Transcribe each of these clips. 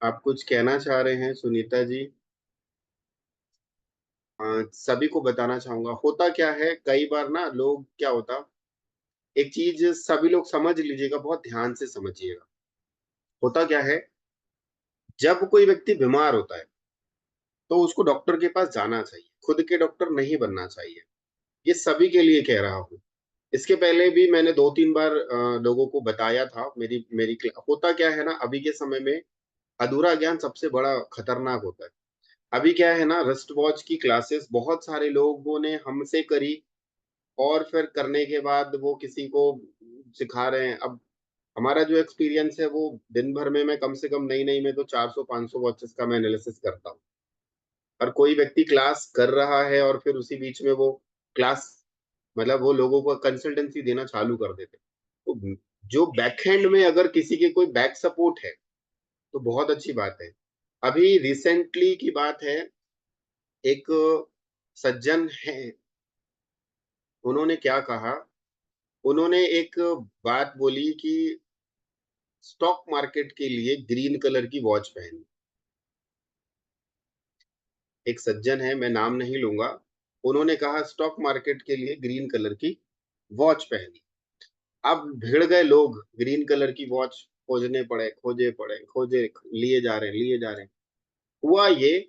आप कुछ कहना चाह रहे हैं सुनीता जी? सभी को बताना चाहूंगा, होता क्या है कई बार ना, लोग क्या होता, एक चीज सभी लोग समझ लीजिएगा, बहुत ध्यान से समझिएगा। होता क्या है, जब कोई व्यक्ति बीमार होता है तो उसको डॉक्टर के पास जाना चाहिए, खुद के डॉक्टर नहीं बनना चाहिए। ये सभी के लिए कह रहा हूँ। इसके पहले भी मैंने 2-3 बार लोगों को बताया था। मेरी मेरी होता क्या है ना, अभी के समय में अधूरा ज्ञान सबसे बड़ा खतरनाक होता है। अभी क्या है ना, रिस्ट वॉच की क्लासेस बहुत सारे लोगों ने हमसे करी, और फिर करने के बाद वो किसी को सिखा रहे हैं। अब हमारा जो एक्सपीरियंस है, वो दिन भर में मैं कम से कम नई नई में तो 400-500 वॉचेस का मैं एनालिसिस करता हूँ। और कोई व्यक्ति क्लास कर रहा है और फिर उसी बीच में वो क्लास, मतलब वो लोगों को कंसल्टेंसी देना चालू कर देते। तो जो बैकएंड में अगर किसी के कोई बैक सपोर्ट है तो बहुत अच्छी बात है। अभी रिसेंटली की बात है, एक सज्जन है, उन्होंने क्या कहा, उन्होंने एक बात बोली कि स्टॉक मार्केट के लिए ग्रीन कलर की वॉच पहनी। एक सज्जन है, मैं नाम नहीं लूंगा, उन्होंने कहा स्टॉक मार्केट के लिए ग्रीन कलर की वॉच पहनी। अब भिड़ गए लोग, ग्रीन कलर की वॉच खोजने पड़े, खोजे पड़े, खोजे, लिए जा रहे हैं। हुआ ये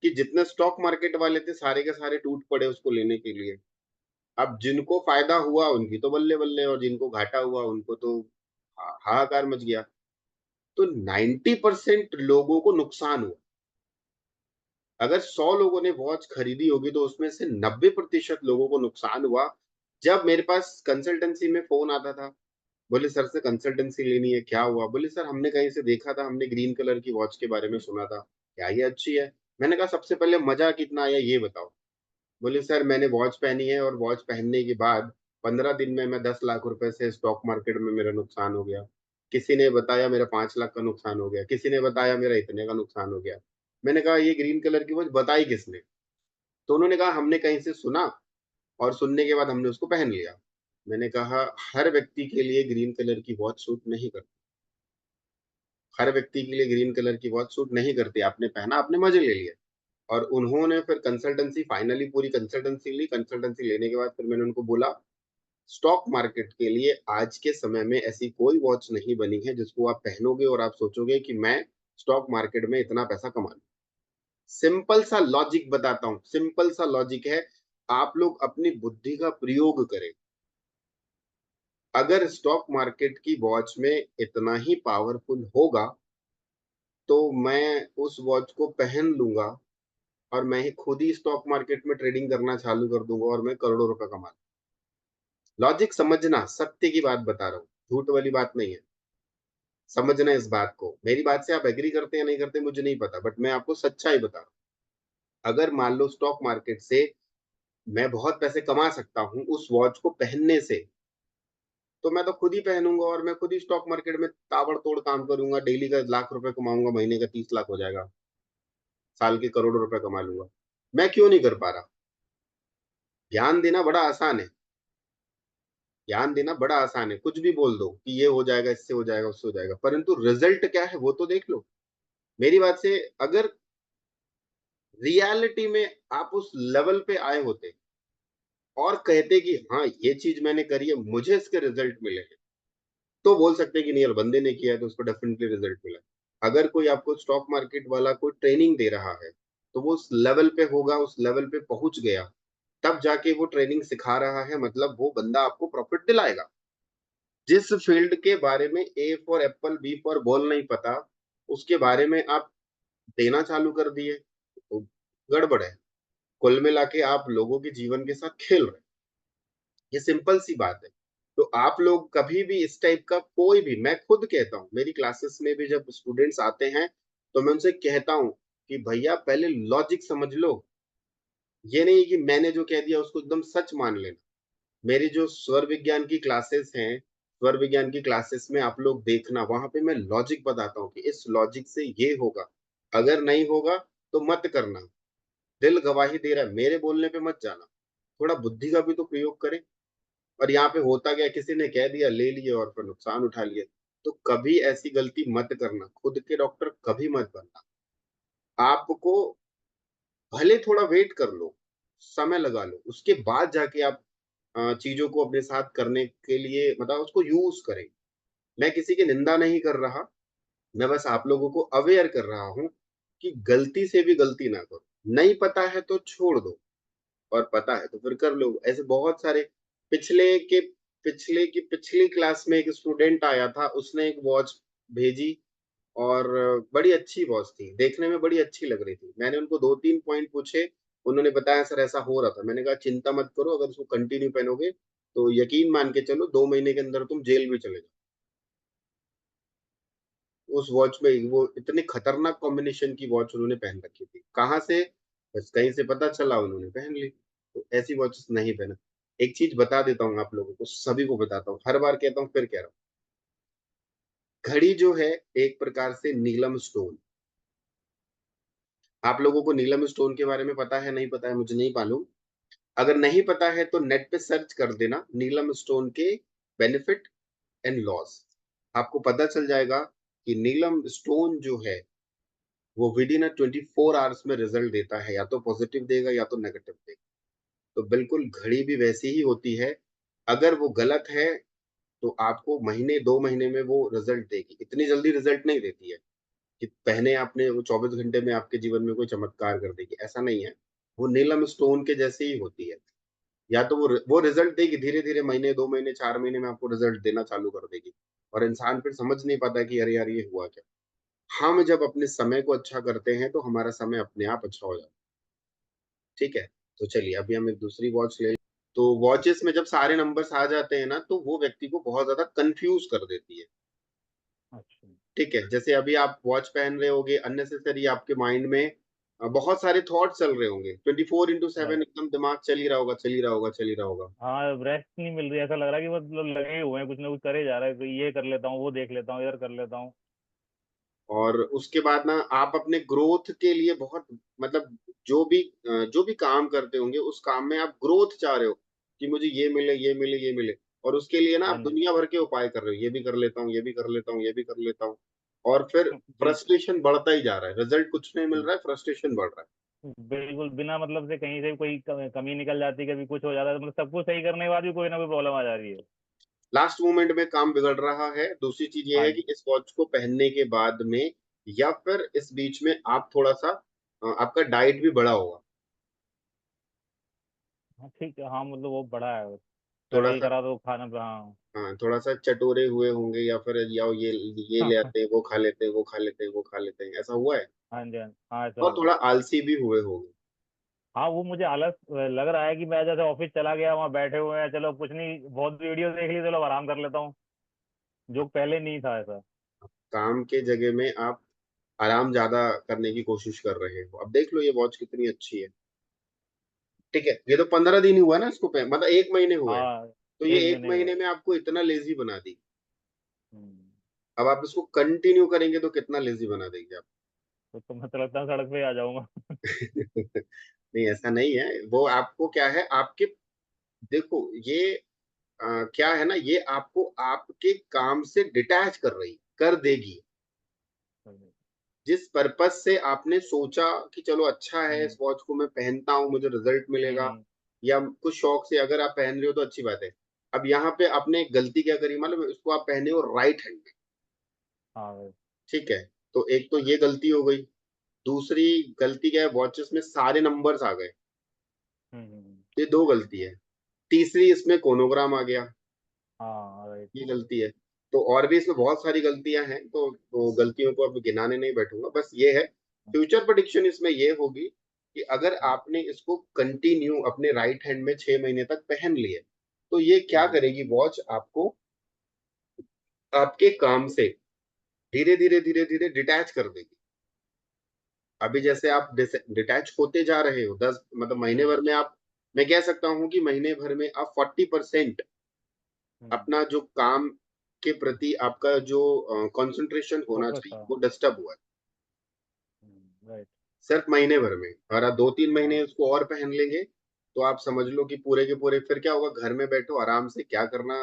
कि जितने स्टॉक मार्केट वाले थे सारे के सारे टूट पड़े उसको लेने के लिए। अब जिनको फायदा हुआ उनकी तो बल्ले बल्ले, और जिनको घाटा हुआ उनको तो हाहाकार मच गया। तो 90% लोगों को नुकसान हुआ। अगर 100 लोगों ने वॉच खरीदी होगी तो उसमें से 90% लोगों को नुकसान हुआ। जब मेरे पास कंसल्टेंसी में फोन आता था, बोले सर से कंसल्टेंसी लेनी है, क्या हुआ? बोले सर हमने कहीं से देखा था, हमने ग्रीन कलर की वॉच के बारे में सुना था, क्या ये अच्छी है? मैंने कहा सबसे पहले मजा कितना आया ये बताओ। बोले सर मैंने वॉच पहनी है और वॉच पहनने के बाद 15 दिन में मैं 10 लाख रुपए से स्टॉक मार्केट में मेरा नुकसान हो गया। किसी ने बताया मेरा 5 लाख का नुकसान हो गया, किसी ने बताया मेरा इतने का नुकसान हो गया। मैंने कहा ये ग्रीन कलर की वॉच बताई किसने? तो उन्होंने कहा हमने कहीं से सुना, और सुनने के बाद हमने उसको पहन लिया। मैंने कहा हर व्यक्ति के लिए ग्रीन कलर की वॉच सूट नहीं करती। हर व्यक्ति के लिए ग्रीन कलर की वॉच सूट नहीं करती। आपने पहना, आपने मजे ले लिए। और उन्होंने फिर कंसल्टेंसी, फाइनली पूरी कंसल्टेंसी ली। कंसल्टेंसी लेने के बाद फिर मैंने उनको बोला स्टॉक मार्केट के लिए आज के समय में ऐसी कोई वॉच नहीं बनी है जिसको आप पहनोगे और आप सोचोगे कि मैं स्टॉक मार्केट में इतना पैसा कमा लूं। सिंपल सा लॉजिक बताता हूं, सिंपल सा लॉजिक है। आप लोग अपनी बुद्धि का प्रयोग करें। अगर स्टॉक मार्केट की वॉच में इतना ही पावरफुल होगा तो मैं उस वॉच को पहन लूंगा, और मैं ही खुद ही स्टॉक मार्केट में ट्रेडिंग करना चालू कर दूंगा और मैं करोड़ों रुपए कमा। लॉजिक समझना, सत्य की बात बता रहा हूँ, झूठ वाली बात नहीं है। समझना इस बात को, मेरी बात से आप एग्री करते हैं या नहीं करते मुझे नहीं पता, बट मैं आपको सच्चाई बता रहा हूँ। अगर मान लो स्टॉक मार्केट से मैं बहुत पैसे कमा सकता हूँ उस वॉच को पहनने से, तो मैं तो खुद ही पहनूंगा और मैं खुद ही स्टॉक मार्केट में ताबड़तोड़ काम करूंगा, डेली का 1 लाख रुपए कमाऊंगा, महीने का 30 लाख हो जाएगा, साल के करोड़ों रुपए कमा लूंगा। मैं क्यों नहीं कर पा रहा? ध्यान देना बड़ा आसान है। ज्ञान देना बड़ा आसान है, कुछ भी बोल दो कि ये हो जाएगा, इससे हो जाएगा, उससे हो जाएगा, परंतु रिजल्ट क्या है वो तो देख लो। मेरी बात से अगर रियलिटी में आप उस लेवल पे आए होते और कहते कि हाँ ये चीज मैंने करी है, मुझे इसके रिजल्ट मिले हैं, तो बोल सकते हैं कि नहीं यार बंदे ने किया है तो उसको डेफिनेटली रिजल्ट मिला है। अगर कोई आपको स्टॉक मार्केट वाला कोई ट्रेनिंग दे रहा है तो वो उस लेवल पे होगा, उस लेवल पे पहुंच गया, तब जाके वो ट्रेनिंग सिखा रहा है, मतलब वो बंदा आपको प्रॉफिट दिलाएगा। जिस फील्ड के बारे में A for apple B for ball नहीं पता, उसके बारे में आप देना चालू कर दिए तो गड़बड़ है। कुल मिला के आप लोगों के जीवन के साथ खेल रहे हैं। ये सिंपल सी बात है। तो आप लोग कभी भी इस टाइप का कोई भी, मैं खुद कहता हूँ मेरी क्लासेस में भी जब स्टूडेंट्स आते हैं तो मैं उनसे कहता हूँ कि भैया पहले लॉजिक समझ लो। ये नहीं कि मैंने जो कह दिया उसको एकदम सच मान लेना। मेरी जो स्वर विज्ञान की क्लासेस हैं, स्वर विज्ञान की क्लासेस में आप लोग देखना, वहां पे मैं लॉजिक बताता हूँ कि इस लॉजिक से ये होगा, अगर नहीं होगा तो मत करना। दिल गवाही दे रहा है, मेरे बोलने पे मत जाना। थोड़ा बुद्धि का भी तो प्रयोग करें। और यहाँ पे होता गया, किसी ने कह दिया, ले लिए और फिर नुकसान उठा लिए। तो कभी ऐसी गलती मत करना, खुद के डॉक्टर कभी मत बनना। आपको भले थोड़ा वेट कर लो, समय लगा लो, उसके बाद जाके आप चीजों को अपने साथ करने के लिए मतलब उसको यूज करें। मैं किसी की निंदा नहीं कर रहा, मैं बस आप लोगों को अवेयर कर रहा हूं कि गलती से भी गलती ना करो। नहीं पता है तो छोड़ दो, और पता है तो फिर कर लो। ऐसे बहुत सारे पिछले के पिछले की पिछली क्लास में एक स्टूडेंट आया था, उसने एक वॉच भेजी, और बड़ी अच्छी वॉच थी, देखने में बड़ी अच्छी लग रही थी। मैंने उनको 2-3 पॉइंट पूछे, उन्होंने बताया सर ऐसा हो रहा था। मैंने कहा चिंता मत करो, अगर उसको कंटिन्यू पहनोगे तो यकीन मान के चलो 2 महीने के अंदर तुम जेल भी चले जाओ। उस वॉच में वो इतनी खतरनाक कॉम्बिनेशन की वॉच उन्होंने पहन रखी थी, कहाँ से, बस कहीं से पता चला, उन्होंने पहन ली। तो ऐसी वॉचेस नहीं पहना। एक चीज बता देता हूँ आप लोगों को, सभी को बताता हूँ, हर बार कहता हूँ फिर कह रहा हूँ, घड़ी जो है एक प्रकार से नीलम स्टोन। आप लोगों को नीलम स्टोन के बारे में पता है नहीं पता है मुझे नहीं मालूम। अगर नहीं पता है तो नेट पे सर्च कर देना नीलम स्टोन के बेनिफिट एंड लॉस, आपको पता चल जाएगा कि नीलम स्टोन जो है वो विद इन 24 आवर्स में रिजल्ट देता है, या तो पॉजिटिव देगा या तो नेगेटिव देगा। तो बिल्कुल घड़ी भी वैसी ही होती है, अगर वो गलत है तो आपको महीने 2 महीने में वो रिजल्ट देगी, इतनी जल्दी रिजल्ट नहीं देती है कि पहने आपने वो 24 घंटे में आपके जीवन में कोई चमत्कार कर देगी, ऐसा नहीं है। वो नीलम स्टोन के जैसे ही होती है, या तो वो रिजल्ट देगी धीरे धीरे, महीने 2 महीने 4 महीने में आपको रिजल्ट देना चालू कर देगी, और इंसान फिर समझ नहीं पाता कि अरे यार ये हुआ क्या। हम जब अपने समय को अच्छा करते हैं तो हमारा समय अपने आप अच्छा हो जाता है। ठीक है, तो चलिए अभी हम एक दूसरी वॉच ले। तो वॉचेस में जब सारे नंबर्स आ जाते हैं ना, तो वो व्यक्ति को बहुत ज्यादा कंफ्यूज कर देती है। अच्छा। ठीक है, जैसे अभी आप वॉच पहन रहे होगे, अननेसेसरी आपके माइंड में बहुत सारे थॉट चल रहे होंगे, 24/7 राइट। एकदम दिमाग चल ही रहा होगा, चल ही रहा होगा, चल ही रहा होगा। हाँ, रेस्ट नहीं मिल रही, ऐसा लग रहा है कि मतलब लगे हुए हैं, कुछ ना कुछ करे जा रहा है, तो ये कर लेता हूँ, वो देख लेता हूँ, इधर कर लेता हूँ। और उसके बाद ना आप अपने ग्रोथ के लिए बहुत मतलब जो भी काम करते होंगे उस काम में आप ग्रोथ चाह रहे हो कि मुझे ये मिले, ये मिले, ये मिले, और उसके लिए ना हाँ आप जी। दुनिया भर के उपाय कर रहे हो, ये भी कर लेता हूँ, ये भी कर लेता हूँ, ये भी कर लेता हूँ, और फिर बिल्कुल। फ्रस्ट्रेशन बढ़ता ही जा रहा है, रिजल्ट कुछ नहीं मिल रहा है, फ्रस्ट्रेशन बढ़ रहा है। बिल्कुल, बिना मतलब से कहीं से कोई कमी निकल जाती है, कभी कुछ हो जाता है, मतलब सब कुछ सही करने के बाद भी कोई ना कोई प्रॉब्लम आ जा रही है। लास्ट मोमेंट में काम बिगड़ रहा है। दूसरी चीज ये हाँ है कि जी। इस वॉच को पहनने के बाद में या फिर इस बीच में आप थोड़ा सा आपका डाइट भी बढ़ा होगा, हाँ ठीक है, हाँ मतलब वो बड़ा है, थोड़ा स्टडी सा, करा तो खाना, हाँ। हाँ थोड़ा सा चटोरे हुए होंगे, या फिर या ये ले आते हैं, वो खा लेते हैं, वो खा लेते हैं, वो खा लेते हैं, ऐसा हुआ है। हाँ जी, हाँ हाँ, ऐसा और हुआ। थोड़ा आलसी भी हुए होंगे। हाँ, वो मुझे आलस लग रहा है कि मैं जैसे ऑफिस चला गया, वहाँ बैठे हुए हैं, चलो कुछ नहीं, बहुत वीडियो देख ली, चलो आराम कर लेता हूँ, जो पहले नहीं था ऐसा। काम के जगह में आप आराम ज्यादा करने की कोशिश कर रहे हो। अब देख लो ये वॉच कितनी अच्छी है। ठीक है, ये तो 15 दिन ही हुआ ना इसको मतलब 1 महीने हुए हैं। हाँ, तो ये एक एक महीने हुआ महीने है। में आपको इतना लेजी बना दी। हम्म। अब आप इसको कंटिन्यू करेंगे तो कितना लेजी बना देंगे आप। तो मैं तो लगता है सड़क पे ही आ जाऊंगा। नहीं ऐसा नहीं है, वो आपको क्या है आपके, देखो ये क्या है ना, ये आपको आपके काम से डिटैच कर रही कर देगी। जिस पर्पस से आपने सोचा कि चलो अच्छा है इस हम्म। वॉच को मैं पहनता हूँ, मुझे रिजल्ट मिलेगा, हम्म। या कुछ शौक से अगर आप पहन रहे हो तो अच्छी बात है। अब यहाँ पे आपने एक गलती क्या करी मालूम है, इसको आप पहने हो राइट हैंड में। हाँ भाई। ठीक है, तो एक तो ये गलती हो गई। दूसरी गलती क्या है, वॉचेस में सारे नंबर्स आ गए, हम्म। ये दो गलती है। तीसरी इसमें कोनोग्राम आ गया, हाँ राइट। ये गलती है। तो और भी इसमें बहुत सारी गलतियां हैं, तो गलतियों को अब गिनाने नहीं बैठूंगा, बस ये है फ्यूचर प्रेडिक्शन इसमें ये होगी कि अगर आपने इसको कंटिन्यू अपने राइट हैंड में 6 महीने तक पहन लिए, तो ये क्या हम्म। करेगी वॉच, आपको आपके काम से धीरे धीरे धीरे धीरे डिटैच कर देगी। अभी जैसे आप डिटैच होते जा रहे हो, 10 मतलब महीने भर हम्म। में आप, मैं कह सकता हूँ कि महीने भर में आप 40% हम्म। अपना जो काम के प्रति आपका जो कंसंट्रेशन होना फोकस चाहिए था। वो डिस्टर्ब हुआ है, राइट। सिर्फ महीने भर में। और आप 2-3 महीने उसको और पहन लेंगे, तो आप समझ लो कि पूरे के पूरे फिर क्या होगा, घर में बैठो आराम से, क्या करना,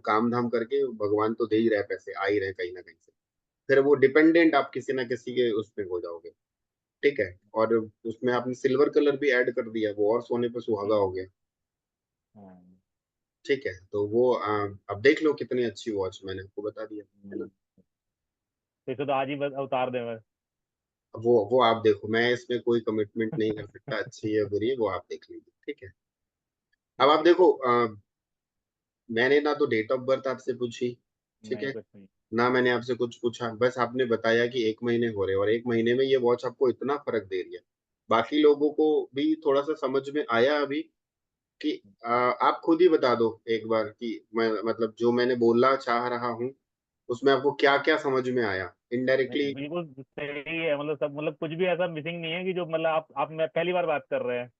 काम धाम करके, भगवान तो दे ही रहे, पैसे आ ही रहे कहीं ना कहीं से। फिर वो डिपेंडेंट आप किसी ना किसी के उसमें हो जाओगे। ठीक है। और उसमें आपने सिल्वर कलर भी ऐड कर दिया, वो और सोने पे सुहागा हो गया। हाँ। ठीक है, तो वो अब देख लो कितनी अच्छी वॉच, मैंने आपको बता दिया है ना। तो इसे तो आज ही उतार दे मैं। अब वो आप देखो, मैं इसमें कोई कमिटमेंट नहीं कर सकता, अच्छी है बुरी है वो आप देख लीजिए। ठीक है। अब आप देखो, मैंने ना तो डेट ऑफ बर्थ आपसे पूछी, ठीक नहीं, है, कुछ नहीं। ना मैंने आपसे कुछ पूछा, बस आपने बताया कि 1 महीने हो रहे हैं और 1 महीने में ये वॉच आपको इतना फर्क दे रही है। बाकी लोगों को भी थोड़ा सा समझ में आया अभी कि आप खुद ही बता दो एक बार कि मैं मतलब जो मैंने बोलना चाह रहा हूँ उसमें आपको क्या क्या समझ में आया नहीं, इनडायरेक्टली। बिल्कुल सही है, मतलब सब, मतलब कुछ भी ऐसा मिसिंग नहीं है कि जो, मतलब आप मैं पहली बार बात कर रहे हैं।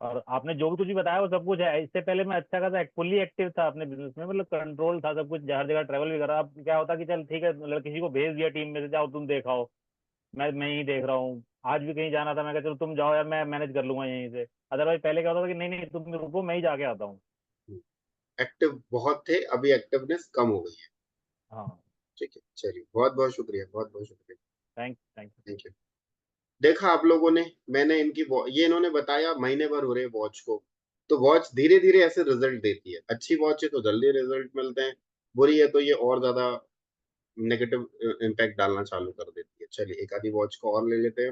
और आपने जो भी कुछ भी बताया वो सब कुछ है। इससे पहले मैं अच्छा खासा फुल्ली एक्टिव था अपने बिजनेस में, मतलब कंट्रोल था सब कुछ, हर जगह ट्रैवल भी कर रहा। अब क्या होता कि चल ठीक है, मतलब किसी को भेज दिया टीम में से, जाओ तुम देखाओ, मैं ही देख रहा हूँ। आज भी कहीं जाना था, मैं कहा चलो तुम जाओ यार, मैं मैनेज कर लूंगा यहीं से। अदरवाइज पहले क्या होता था कि नहीं नहीं तुम रुको, मैं ही जाके आता हूँ। एक्टिव बहुत थे, अभी एक्टिवनेस कम हो गई है। हाँ। ठीक है, चलिए, बहुत बहुत शुक्रिया, बहुत बहुत शुक्रिया। Thank thank you. देखा आप लोगों ने, मैंने ये इन्होंने बताया महीने भर हो रहे वॉच को, तो वॉच धीरे धीरे ऐसे रिजल्ट देती है। अच्छी वॉच है तो जल्दी रिजल्ट मिलते हैं, बुरी है तो ये और ज्यादा नेगेटिव इम्पैक्ट डालना चालू कर देती है। चलिए एक आधी वॉच को और ले लेते हैं।